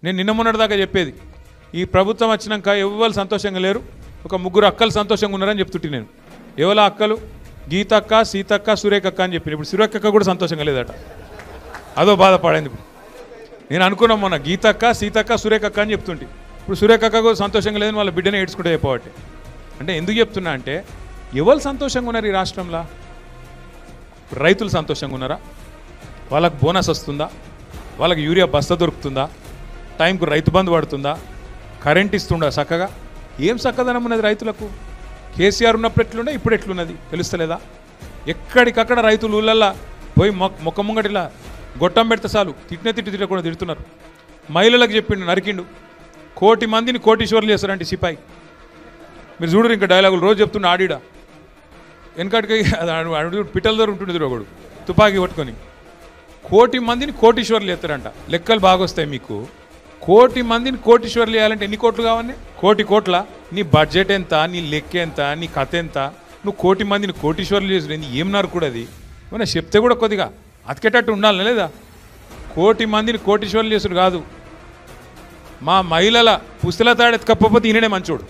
నేను నిన్న మొన్నటిదాకా చెప్పేది ఈ ప్రభుత్వం వచ్చినాక ఎవ్వరు సంతోషంగా లేరు, ఒక ముగ్గురు అక్కలు సంతోషంగా ఉన్నారని చెప్తుంటే నేను ఎవల అక్కలు గీతక్క, సీతక్క, సురేఖక్క అని చెప్పి ఇప్పుడు సురేఖక్క కూడా సంతోషంగా లేదట, అదో బాధపడింది. ఇప్పుడు నేను అనుకున్నాం మొన్న గీతక్క, సీతక్క, సురేఖక్క అని చెప్తుంటే ఇప్పుడు సురేఖక్క కూడా సంతోషంగా లేదని వాళ్ళ బిడ్డనే ఏడ్చుకుంటే చెప్పబట్టి. అంటే ఎందుకు చెప్తున్నా అంటే ఎవరు సంతోషంగా ఉన్నారు ఈ రాష్ట్రంలో? రైతులు సంతోషంగా ఉన్నారా? వాళ్ళకు బోనస్ వస్తుందా? వాళ్ళకి యూరియా బస్తా దొరుకుతుందా? టైంకు రైతు బంధు పడుతుందా? కరెంట్ ఇస్తుండా చక్కగా? ఏం చక్కదనం ఉన్నది రైతులకు? కేసీఆర్ ఉన్నప్పుడు ఎట్లుండే ఇప్పుడు ఎట్లున్నది తెలుస్తలేదా? ఎక్కడికక్కడ రైతులు ఊళ్ళల్లో పోయి మొక్క ముంగటిలా గొట్టం పెడితే చాలు తిట్టకుండా తిడుతున్నారు. మహిళలకు చెప్పిండు నరికిండు, 1 కోటి మందిని కోటీశ్వర్లు చేస్తారంటే సిపాయి. మీరు చూడరు ఇంకా డైలాగులు రోజు చెప్తున్న ఆడిడ వెనకటికి పిట్టల దగ్గర ఉంటుండే ఒకడు తుపాకీ కొట్టుకొని 1 కోటి మందిని కోటీశ్వర్లు చేస్తారంట. లెక్కలు బాగొస్తాయి మీకు. 1 కోటి మందిని కోటీశ్వర్లు చేయాలంటే ఎన్ని కోట్లు కావాలి? 1 కోట్ల నీ బడ్జెట్ ఎంత, నీ లెక్క ఎంత, నీ కథ ఎంత? నువ్వు 1 కోటి మందిని కోటీశ్వర్లు చేసి ఏం నరుకుడు అది? ఏమన్నా చెప్తే కూడా కొద్దిగా అతికేటట్టు ఉండాలి లేదా? 1 కోటి మందిని కోటీశ్వర్లు చేసుడు కాదు, మా మహిళల పుస్తల తాడు ఎత్తుకపోతే ఈయననే మంచోడు.